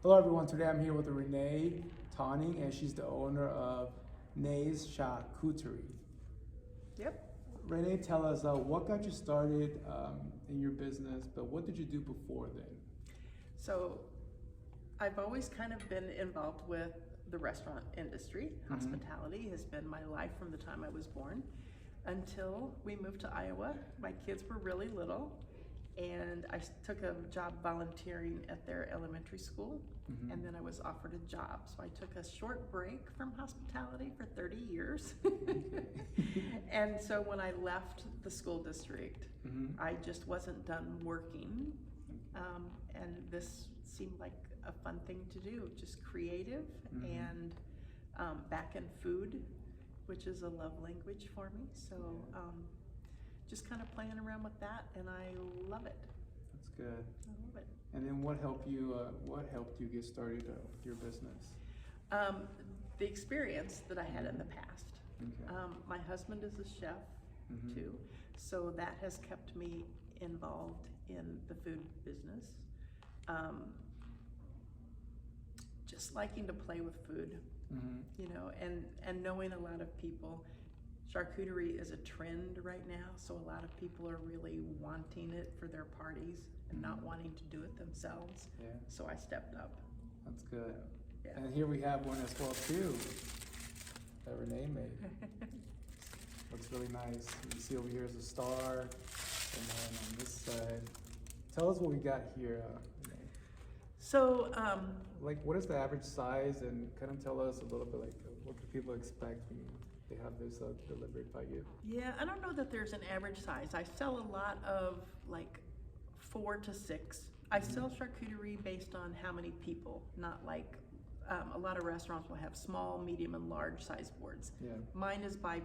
Hello everyone, today I'm here with Renee Tawning, and she's the owner of Renée's Charcuterie. Yep. Renee, tell us what got you started in your business, but what did you do before then? So I've always kind of been involved with the restaurant industry. Hospitality has been my life from the time I was born until we moved to Iowa. My kids were really little, and I took a job volunteering at their elementary school, and then I was offered a job. So I took a short break from hospitality for 30 years. And so when I left the school district, I just wasn't done working. And this seemed like a fun thing to do, just creative and back in food, which is a love language for me. So just kind of playing around with that, and I love it. That's good. I love it. And then what helped you get started with your business? The experience that I had in the past. Okay. My husband is a chef too, so that has kept me involved in the food business. Just liking to play with food, you know, and knowing a lot of people. Charcuterie is a trend right now, so a lot of people are really wanting it for their parties and not wanting to do it themselves. Yeah. So I stepped up. That's good. Yeah. And here we have one as well too, that Renee made. Looks really nice. You see over here is a star, and then on this side, tell us what we got here, Renee. So, Like, what is the average size, and kind of tell us a little bit, like, what do people expect when they have this delivered by you? yeah, I don't know that there's an average size. I sell a lot of like 4 to 6. I sell charcuterie based on how many people, not like a lot of restaurants will have small, medium, and large size boards. Yeah. Mine is by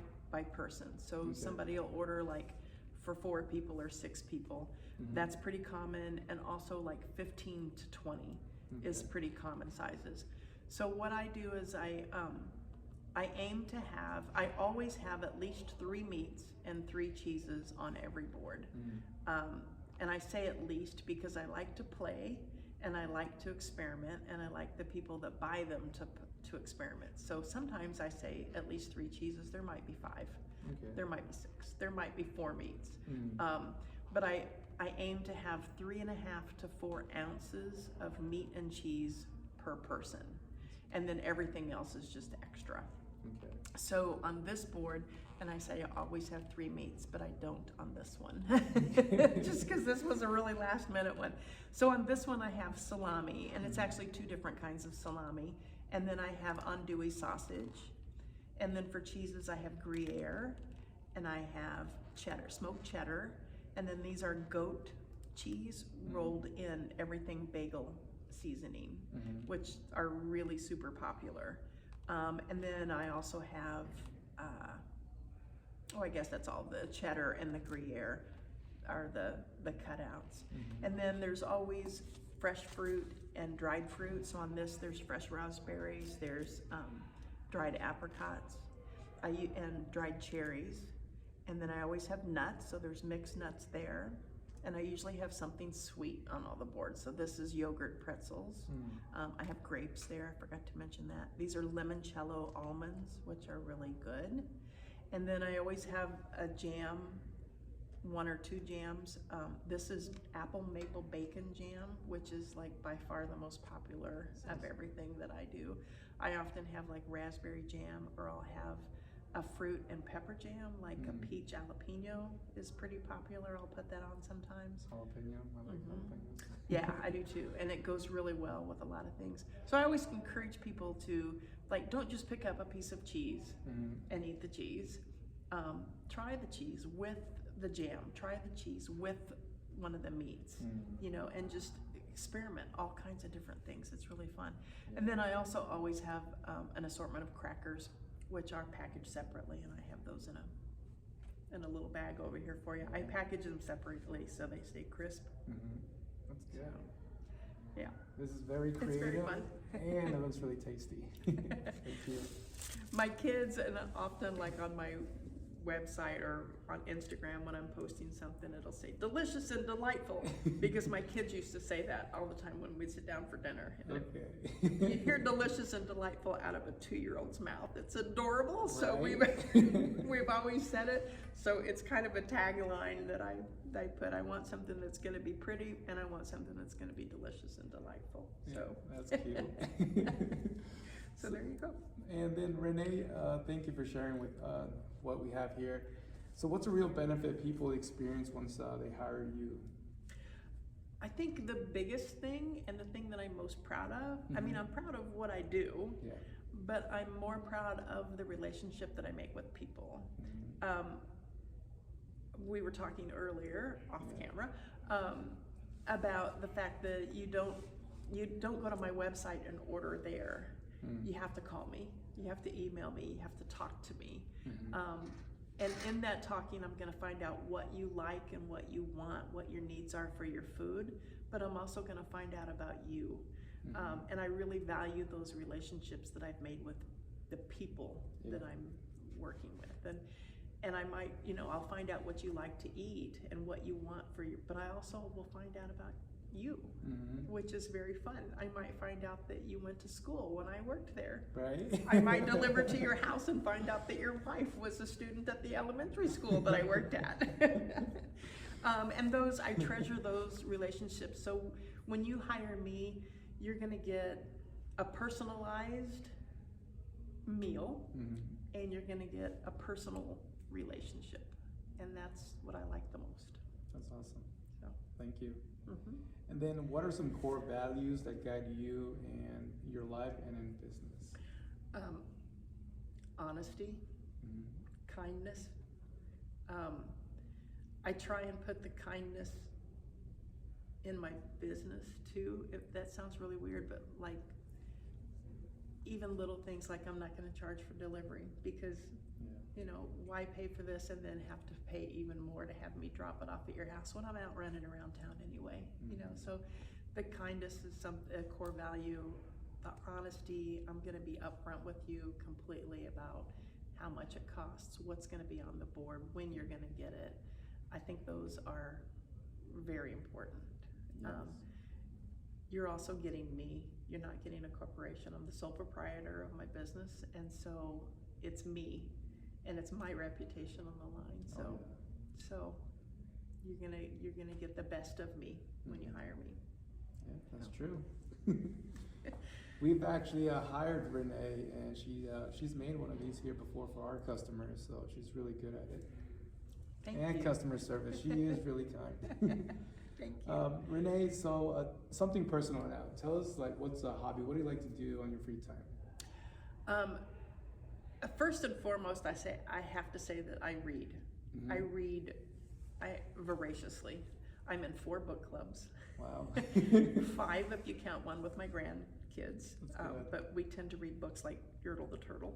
person. So somebody will order like for 4 people or 6 people. That's pretty common, and also like 15 to 20 is pretty common sizes. So what I do is I aim to have, I always have at least 3 meats and 3 cheeses on every board. And I say at least because I like to play, and I like to experiment, and I like the people that buy them to experiment. So sometimes I say at least 3 cheeses. There might be 5, there might be 6, there might be 4 meats. But I aim to have 3.5 to 4 ounces of meat and cheese per person, and then everything else is just extra. So on this board, and I say I always have 3 meats, but I don't on this one, just because this was a really last minute one. So on this one I have salami, and it's actually 2 different kinds of salami, and then I have andouille sausage, and then for cheeses I have Gruyere, and I have cheddar, smoked cheddar, and then these are goat cheese rolled in everything bagel seasoning, which are really super popular. And then I also have, I guess that's all. The cheddar and the Gruyere are the cutouts. And then there's always fresh fruit and dried fruit. So on this, there's fresh raspberries, there's dried apricots, and dried cherries. And then I always have nuts, so there's mixed nuts there. And I usually have something sweet on all the boards. So this is yogurt pretzels. I have grapes there, I forgot to mention that. These are limoncello almonds, which are really good. And then I always have a jam, 1 or 2 jams. This is apple maple bacon jam, which is like by far the most popular of everything that I do. I often have like raspberry jam, or I'll have a fruit and pepper jam, like a peach jalapeno is pretty popular. I'll put that on sometimes. Jalapeno, I like jalapenos. Yeah, I do too, and it goes really well with a lot of things. So I always encourage people to, like, don't just pick up a piece of cheese and eat the cheese. Try the cheese with the jam. Try the cheese with one of the meats, you know, and just experiment all kinds of different things. It's really fun. And then I also always have an assortment of crackers, which are packaged separately, and I have those in a little bag over here for you. I package them separately so they stay crisp. That's good. So, yeah. This is very creative. It's very fun. And it looks really tasty. Thank you. My kids, and often like on my website or on Instagram when I'm posting something, it'll say delicious and delightful, because my kids used to say that all the time when we'd sit down for dinner. And you hear delicious and delightful out of a 2-year-old's mouth. It's adorable, so we've always said it. So it's kind of a tagline that I put. I want something that's going to be pretty, and I want something that's going to be delicious and delightful. So that's cute. So there you go. And then Renee, thank you for sharing with what we have here. So what's a real benefit people experience once they hire you? I think the biggest thing, and the thing that I'm most proud of, I mean, I'm proud of what I do, but I'm more proud of the relationship that I make with people. We were talking earlier off camera about the fact that you don't go to my website and order there. You have to call me, you have to email me, you have to talk to me. And in that talking, I'm going to find out what you like and what you want, what your needs are for your food, but I'm also going to find out about you. And I really value those relationships that I've made with the people that I'm working with. And I might, I'll find out what you like to eat and what you want for your, but I also will find out about you, which is very fun. I might find out that you went to school when I worked there. Right. I might deliver to your house and find out that your wife was a student at the elementary school that I worked at. And I treasure those relationships. So when you hire me, you're gonna get a personalized meal, and you're gonna get a personal relationship. And that's what I like the most. That's awesome. So, thank you. And then what are some core values that guide you in your life and in business? Honesty, kindness. I try and put the kindness in my business too. That sounds really weird, but like even little things like I'm not going to charge for delivery because why pay for this and then have to pay even more to have me drop it off at your house when I'm out running around town anyway. So the kindness is a core value. The honesty, I'm going to be upfront with you completely about how much it costs, what's going to be on the board, when you're going to get it. I think those are very important. Yes. You're also getting me. You're not getting a corporation. I'm the sole proprietor of my business, and so it's me, and it's my reputation on the line. So you're gonna get the best of me when you hire me. Yeah, that's true. We've actually hired Renee, and she's made one of these here before for our customers, so she's really good at it. Thank you. Customer service, she is really kind. Thank you. Renee, so something personal now. Tell us, what's a hobby? What do you like to do on your free time? First and foremost, I have to say that I read. I read voraciously. I'm in 4 book clubs. Wow. 5 if you count one with my grandkids. But we tend to read books like Yertle the Turtle.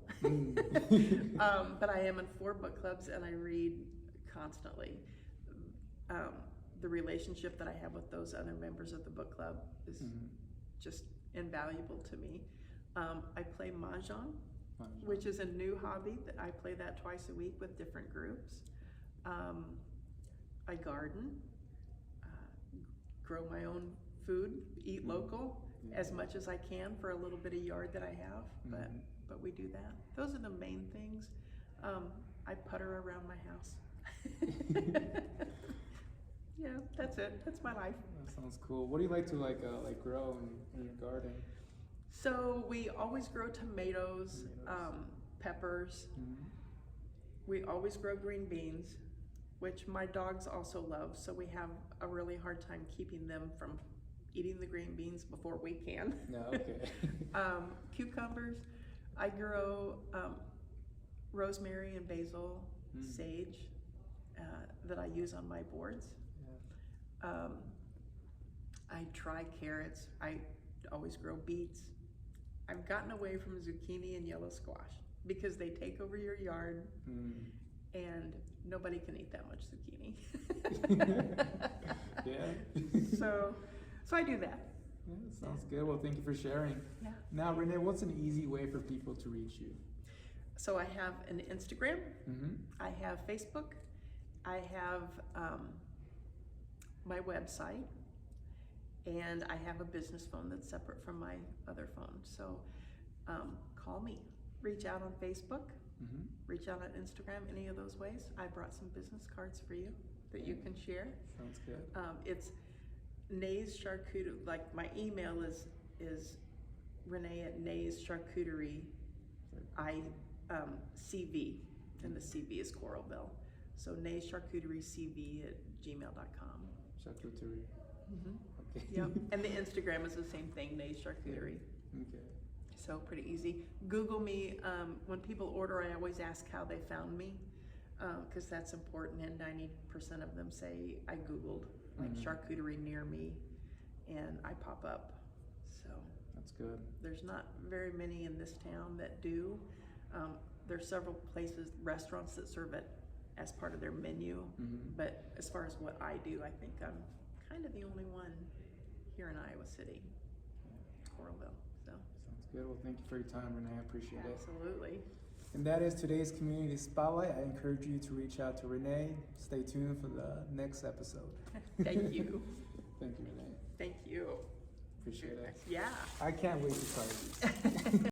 But I am in 4 book clubs and I read constantly. The relationship that I have with those other members of the book club is just invaluable to me. I play Mahjong, which is a new hobby. I play that twice a week with different groups. I garden, grow my own food, eat local as much as I can for a little bit of yard that I have, but we do that. Those are the main things. I putter around my house. Yeah, that's it. That's my life. That sounds cool. What do you like to grow in your garden? So we always grow tomatoes. Peppers. We always grow green beans, which my dogs also love. So we have a really hard time keeping them from eating the green beans before we can. No, okay. Cucumbers. I grow rosemary and basil, sage that I use on my boards. I try carrots. I always grow beets. I've gotten away from zucchini and yellow squash because they take over your yard and nobody can eat that much zucchini. So I do that. Yeah, sounds good. Well, thank you for sharing. Yeah. Now, Renee, what's an easy way for people to reach you? So I have an Instagram, Mm-hmm. I have Facebook, I have my website, and I have a business phone that's separate from my other phone. So call me, reach out on Facebook, Mm-hmm. reach out on Instagram, any of those ways. I brought some business cards for you that you can share. Sounds good. It's Renee's Charcuterie, like my email is Renee at Renee's Charcuterie, CV, and the CV is Coralville. So Renee's Charcuterie CV at gmail.com. Charcuterie. Mm-hmm. Okay. Yep, and the Instagram is the same thing, Renee's Charcuterie. Okay. So pretty easy. Google me. When people order, I always ask how they found me, because that's important, and 90% of them say I Googled, like charcuterie near me, and I pop up. So That's good. there's not very many in this town that do. There's several places, restaurants that serve it as part of their menu, but as far as what I do, I think I'm kind of the only one here in Iowa City, Coralville. So Sounds good. Well, thank you for your time, Renee. I appreciate it. absolutely. And that is today's Community Spotlight. I encourage you to reach out to Renee. Stay tuned for the next episode. Thank you. Thank you, Renee. Thank you. Appreciate it. Yeah. I can't wait to try these.